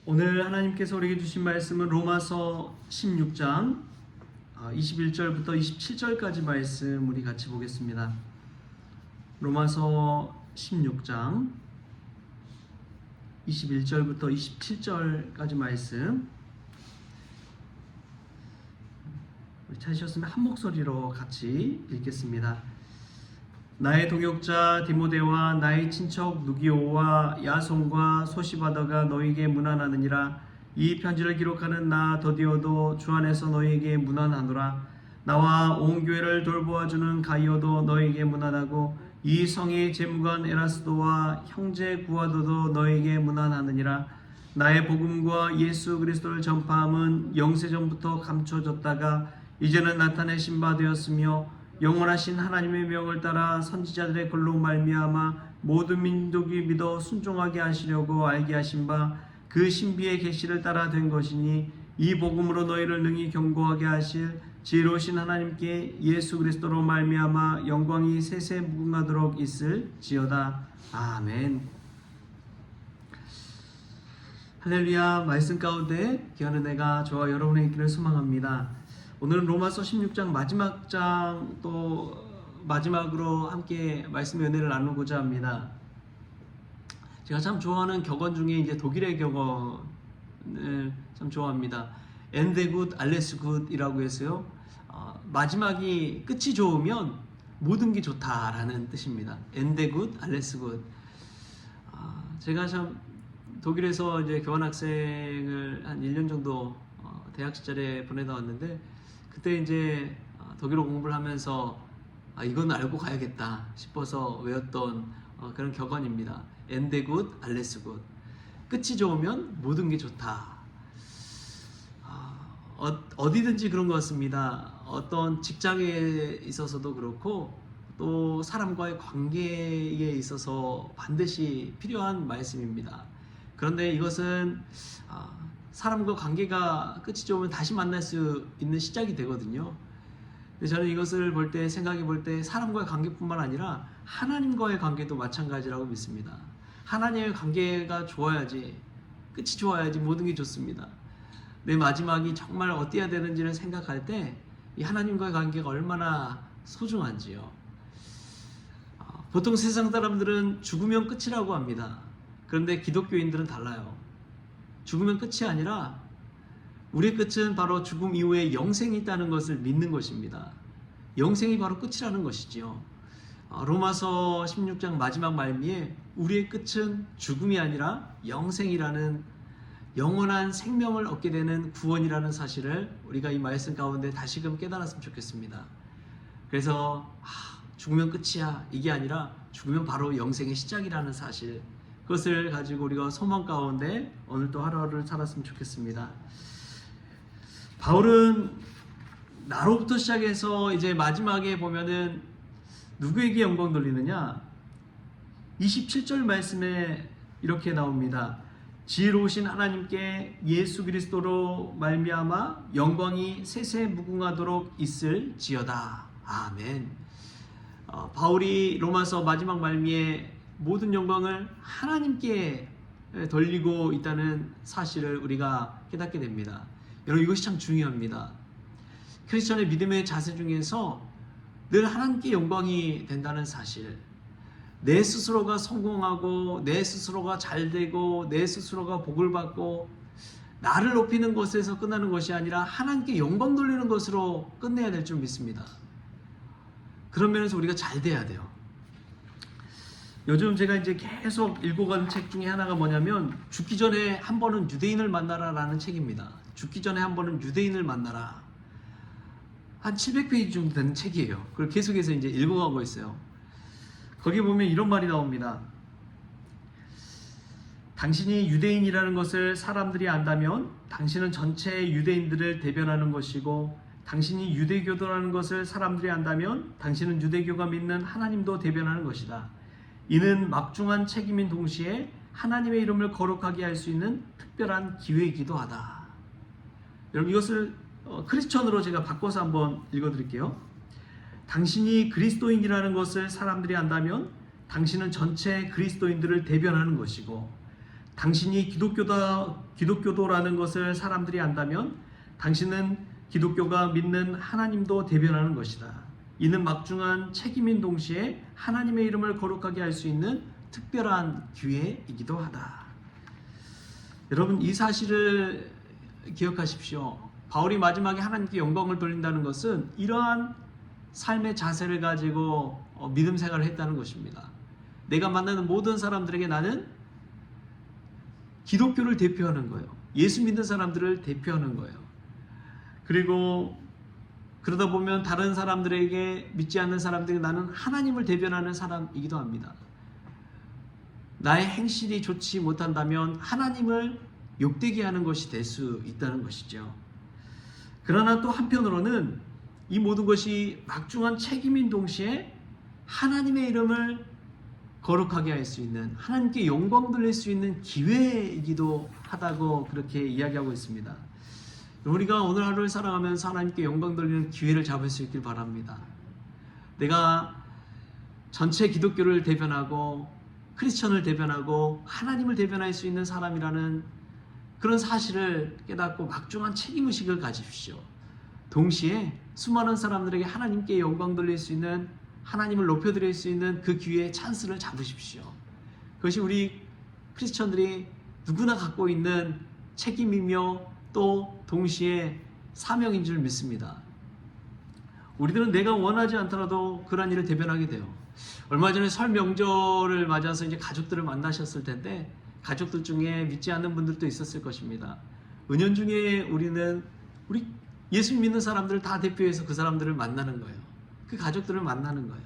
오늘 하나님께서 우리에게 주신 말씀은 로마서 16장 21절부터 27절까지 말씀 우리 같이 보겠습니다. 로마서 16장 21절부터 27절까지 말씀 우리 찾으셨으면 한 목소리로 같이 읽겠습니다. 나의 동역자 디모데와 나의 친척 누기오와 야손과 소시바더가 너희에게 문안하느니라. 이 편지를 기록하는 나 더디오도 주 안에서 너희에게 문안하노라. 나와 온 교회를 돌보아주는 가이오도 너희에게 문안하고 이 성의 재무관 에라스도와 형제 구아도도 너희에게 문안하느니라. 나의 복음과 예수 그리스도를 전파함은 영세전부터 감춰졌다가 이제는 나타내신 바 되었으며 영원하신 하나님의 명을 따라 선지자들의 글로 말미암아 모든 민족이 믿어 순종하게 하시려고 알게 하신 바 그 신비의 계시를 따라 된 것이니 이 복음으로 너희를 능히 견고하게 하실 지혜로우신 하나님께 예수 그리스도로 말미암아 영광이 세세 무궁하도록 있을지어다. 아멘. 할렐루야. 말씀 가운데 귀한 은혜가 저와 여러분의 있기를 소망합니다. 오늘은 로마서 16장 마지막 장 또 마지막으로 함께 말씀의 은혜를 나누고자 합니다. 제가 참 좋아하는 격언 중에 이제 독일의 격언을 참 좋아합니다. Ende gut, alles gut 이라고 해서요. 마지막이 끝이 좋으면 모든 게 좋다라는 뜻입니다. Ende gut, alles gut. 제가 참 독일에서 이제 교환학생을 한 1년 정도 대학 시절에 보내다 왔는데 그때 이제 독일어 공부를 하면서 이건 알고 가야겠다 싶어서 외웠던 그런 격언입니다. Ende gut, alles gut. 끝이 좋으면 모든 게 좋다. 어디든지 그런 것 같습니다. 어떤 직장에 있어서도 그렇고 또 사람과의 관계에 있어서 반드시 필요한 말씀입니다. 그런데 이것은 사람과 관계가 끝이 좋으면 다시 만날 수 있는 시작이 되거든요. 근데 저는 이것을 볼 때 생각해 볼 때 사람과의 관계뿐만 아니라 하나님과의 관계도 마찬가지라고 믿습니다. 하나님의 관계가 좋아야지, 끝이 좋아야지 모든 게 좋습니다. 내 마지막이 정말 어때야 되는지를 생각할 때 이 하나님과의 관계가 얼마나 소중한지요. 보통 세상 사람들은 죽으면 끝이라고 합니다. 그런데 기독교인들은 달라요. 죽으면 끝이 아니라 우리의 끝은 바로 죽음 이후에 영생이 있다는 것을 믿는 것입니다. 영생이 바로 끝이라는 것이지요. 로마서 16장 마지막 말미에 우리의 끝은 죽음이 아니라 영생이라는 영원한 생명을 얻게 되는 구원이라는 사실을 우리가 이 말씀 가운데 다시금 깨달았으면 좋겠습니다. 그래서 죽으면 끝이야 이게 아니라 죽으면 바로 영생의 시작이라는 사실, 그것을 가지고 우리가 소망 가운데 오늘 또 하루를 살았으면 좋겠습니다. 바울은 나로부터 시작해서 이제 마지막에 보면은 누구에게 영광 돌리느냐? 27절 말씀에 이렇게 나옵니다. 지혜로우신 하나님께 예수 그리스도로 말미암아 영광이 세세 무궁하도록 있을지어다. 아멘. 바울이 로마서 마지막 말미에 모든 영광을 하나님께 돌리고 있다는 사실을 우리가 깨닫게 됩니다. 여러분, 이것이 참 중요합니다. 크리스천의 믿음의 자세 중에서 늘 하나님께 영광이 된다는 사실, 내 스스로가 성공하고 내 스스로가 잘되고 내 스스로가 복을 받고 나를 높이는 것에서 끝나는 것이 아니라 하나님께 영광 돌리는 것으로 끝내야 될 줄 믿습니다. 그런 면에서 우리가 잘 돼야 돼요. 요즘 제가 이제 계속 읽어간 책 중에 하나가 뭐냐면 죽기 전에 한 번은 유대인을 만나라 라는 책입니다. 죽기 전에 한 번은 유대인을 만나라. 한 700페이지 정도 되는 책이에요. 그걸 계속해서 이제 읽어가고 있어요. 거기 보면 이런 말이 나옵니다. 당신이 유대인이라는 것을 사람들이 안다면 당신은 전체 유대인들을 대변하는 것이고, 당신이 유대교도라는 것을 사람들이 안다면 당신은 유대교가 믿는 하나님도 대변하는 것이다. 이는 막중한 책임인 동시에 하나님의 이름을 거룩하게 할 수 있는 특별한 기회이기도 하다. 여러분, 이것을 크리스천으로 제가 바꿔서 한번 읽어드릴게요. 당신이 그리스도인이라는 것을 사람들이 안다면 당신은 전체 그리스도인들을 대변하는 것이고, 당신이 기독교도라는 것을 사람들이 안다면 당신은 기독교가 믿는 하나님도 대변하는 것이다. 이는 막중한 책임인 동시에 하나님의 이름을 거룩하게 할 수 있는 특별한 기회이기도 하다. 여러분, 이 사실을 기억하십시오. 바울이 마지막에 하나님께 영광을 돌린다는 것은 이러한 삶의 자세를 가지고 믿음 생활을 했다는 것입니다. 내가 만나는 모든 사람들에게 나는 기독교를 대표하는 거예요. 예수 믿는 사람들을 대표하는 거예요. 그리고 그러다 보면 다른 사람들에게, 믿지 않는 사람들에게 나는 하나님을 대변하는 사람이기도 합니다. 나의 행실이 좋지 못한다면 하나님을 욕되게 하는 것이 될 수 있다는 것이죠. 그러나 또 한편으로는 이 모든 것이 막중한 책임인 동시에 하나님의 이름을 거룩하게 할 수 있는, 하나님께 영광 돌릴 수 있는 기회이기도 하다고 그렇게 이야기하고 있습니다. 우리가 오늘 하루를 살아가면서 하나님께 영광 돌리는 기회를 잡을 수 있길 바랍니다. 내가 전체 기독교를 대변하고 크리스천을 대변하고 하나님을 대변할 수 있는 사람이라는 그런 사실을 깨닫고 막중한 책임의식을 가지십시오. 동시에 수많은 사람들에게 하나님께 영광 돌릴 수 있는, 하나님을 높여드릴 수 있는 그 기회의 찬스를 잡으십시오. 그것이 우리 크리스천들이 누구나 갖고 있는 책임이며 또 동시에 사명인 줄 믿습니다. 우리들은 내가 원하지 않더라도 그러한 일을 대변하게 돼요. 얼마 전에 설 명절을 맞아서 이제 가족들을 만나셨을 텐데 가족들 중에 믿지 않는 분들도 있었을 것입니다. 은연중에 우리 예수 믿는 사람들을 다 대표해서 그 사람들을 만나는 거예요. 그 가족들을 만나는 거예요.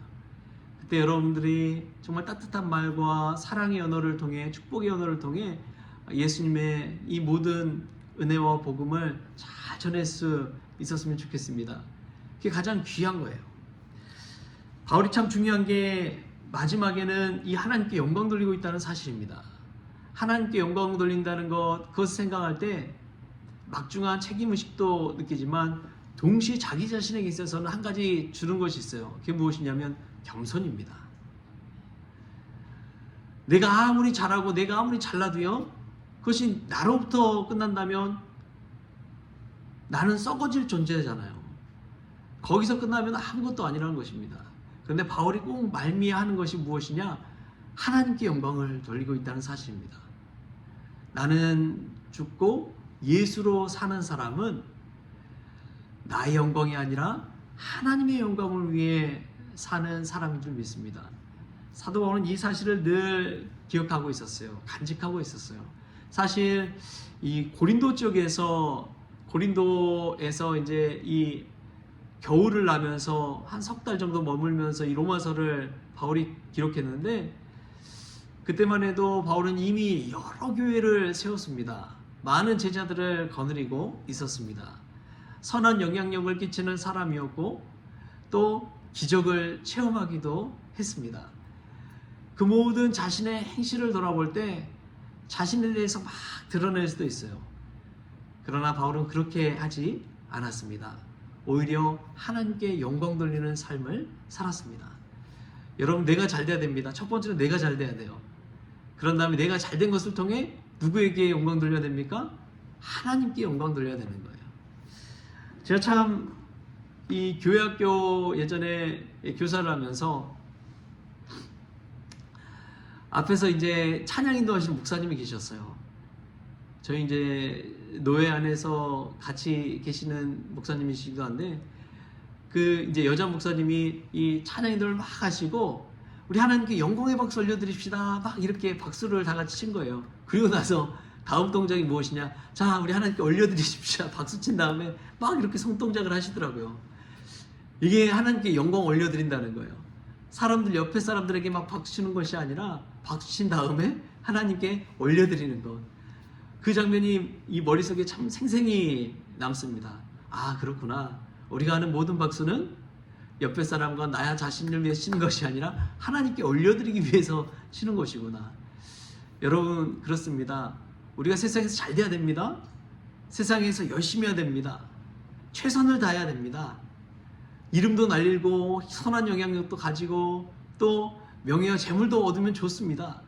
그때 여러분들이 정말 따뜻한 말과 사랑의 언어를 통해, 축복의 언어를 통해 예수님의 이 모든 은혜와 복음을 잘 전할 수 있었으면 좋겠습니다. 그게 가장 귀한 거예요. 바울이 참 중요한 게 마지막에는 이 하나님께 영광 돌리고 있다는 사실입니다. 하나님께 영광 돌린다는 것, 그것을 생각할 때 막중한 책임의식도 느끼지만 동시에 자기 자신에게 있어서는 한 가지 주는 것이 있어요. 그게 무엇이냐면 겸손입니다. 내가 아무리 잘하고 내가 아무리 잘나도요, 그것이 나로부터 끝난다면 나는 썩어질 존재잖아요. 거기서 끝나면 아무것도 아니라는 것입니다. 그런데 바울이 꼭 말미하는 것이 무엇이냐? 하나님께 영광을 돌리고 있다는 사실입니다. 나는 죽고 예수로 사는 사람은 나의 영광이 아니라 하나님의 영광을 위해 사는 사람인 줄 믿습니다. 사도 바울은 이 사실을 늘 기억하고 있었어요. 간직하고 있었어요. 사실 이 고린도에서 이제 이 겨울을 나면서 한 석 달 정도 머물면서 이 로마서를 바울이 기록했는데, 그때만 해도 바울은 이미 여러 교회를 세웠습니다. 많은 제자들을 거느리고 있었습니다. 선한 영향력을 끼치는 사람이었고 또 기적을 체험하기도 했습니다. 그 모든 자신의 행실을 돌아볼 때 자신에 대해서 막 드러낼 수도 있어요. 그러나 바울은 그렇게 하지 않았습니다. 오히려 하나님께 영광 돌리는 삶을 살았습니다. 여러분, 내가 잘 돼야 됩니다. 첫 번째는 내가 잘 돼야 돼요. 그런 다음에 내가 잘 된 것을 통해 누구에게 영광 돌려야 됩니까? 하나님께 영광 돌려야 되는 거예요. 제가 참 이 교회학교 예전에 교사를 하면서 앞에서 이제 찬양 인도하시는 목사님이 계셨어요. 저희 이제 노회 안에서 같이 계시는 목사님이시기도 한데, 그 이제 여자 목사님이 이 찬양 인도를 막 하시고 우리 하나님께 영광의 박수 올려드립시다 막 이렇게 박수를 다 같이 친 거예요. 그리고 나서 다음 동작이 무엇이냐? 자, 우리 하나님께 올려드리십시오. 박수 친 다음에 막 이렇게 손동작을 하시더라고요. 이게 하나님께 영광 올려드린다는 거예요. 사람들, 옆에 사람들에게 막 박수 치는 것이 아니라 박수 친 다음에 하나님께 올려드리는 것. 그 장면이 이 머릿속에 참 생생히 남습니다. 아, 그렇구나. 우리가 하는 모든 박수는 옆에 사람과 나 자신을 위해 치는 것이 아니라 하나님께 올려드리기 위해서 치는 것이구나. 여러분, 그렇습니다. 우리가 세상에서 잘 돼야 됩니다. 세상에서 열심히 해야 됩니다. 최선을 다해야 됩니다. 이름도 날리고 선한 영향력도 가지고 또 명예와 재물도 얻으면 좋습니다.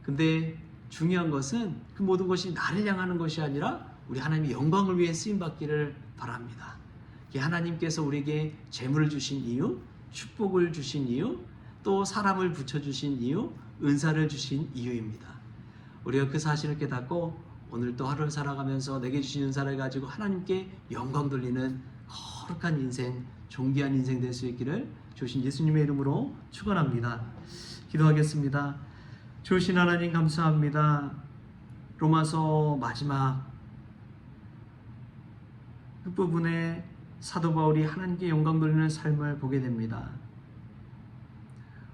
근데 중요한 것은 그 모든 것이 나를 향하는 것이 아니라 우리 하나님의 영광을 위해 쓰임받기를 바랍니다. 하나님께서 우리에게 재물을 주신 이유, 축복을 주신 이유, 또 사람을 붙여주신 이유, 은사를 주신 이유입니다. 우리가 그 사실을 깨닫고 오늘 또 하루를 살아가면서 내게 주신 은사를 가지고 하나님께 영광 돌리는 거룩한 인생, 존귀한 인생 될 수 있기를 주신 예수님의 이름으로 축원합니다. 기도하겠습니다. 주신 하나님 감사합니다. 로마서 마지막 끝부분에 사도 바울이 하나님께 영광 돌리는 삶을 보게 됩니다.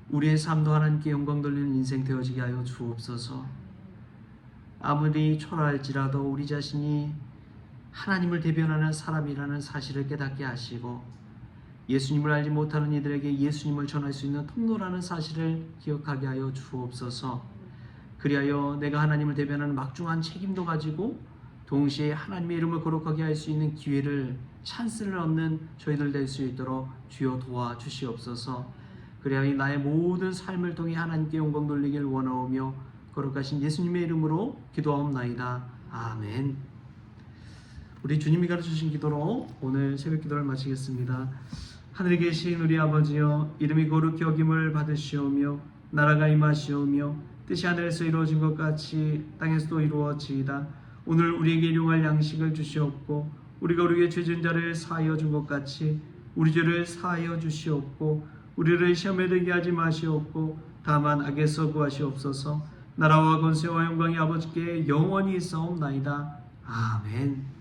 우리의 삶도 하나님께 영광 돌리는 인생 되어지게 하여 주옵소서. 아무리 초라할지라도 우리 자신이 하나님을 대변하는 사람이라는 사실을 깨닫게 하시고 예수님을 알지 못하는 이들에게 예수님을 전할 수 있는 통로라는 사실을 기억하게 하여 주옵소서. 그리하여 내가 하나님을 대변하는 막중한 책임도 가지고 동시에 하나님의 이름을 거룩하게 할 수 있는 기회를, 찬스를 얻는 저희들 될 수 있도록 주여 도와주시옵소서. 그리하여 나의 모든 삶을 통해 하나님께 영광 돌리길 원하오며 거룩하신 예수님의 이름으로 기도하옵나이다. 아멘. 우리 주님이 가르쳐주신 기도로 오늘 새벽 기도를 마치겠습니다. 하늘에 계신 우리 아버지여, 이름이 거룩히 여김을 받으시오며 나라가 임하시오며 뜻이 하늘에서 이루어진 것 같이 땅에서도 이루어지이다. 오늘 우리에게 일용할 양식을 주시옵고 우리가 우리에게 죄진 자를 사하여 준 것 같이 우리 죄를 사하여 주시옵고 우리를 시험에 들게 하지 마시옵고 다만 악에서 구하시옵소서. 나라와 권세와 영광이 아버지께 영원히 있사옵나이다. 아멘.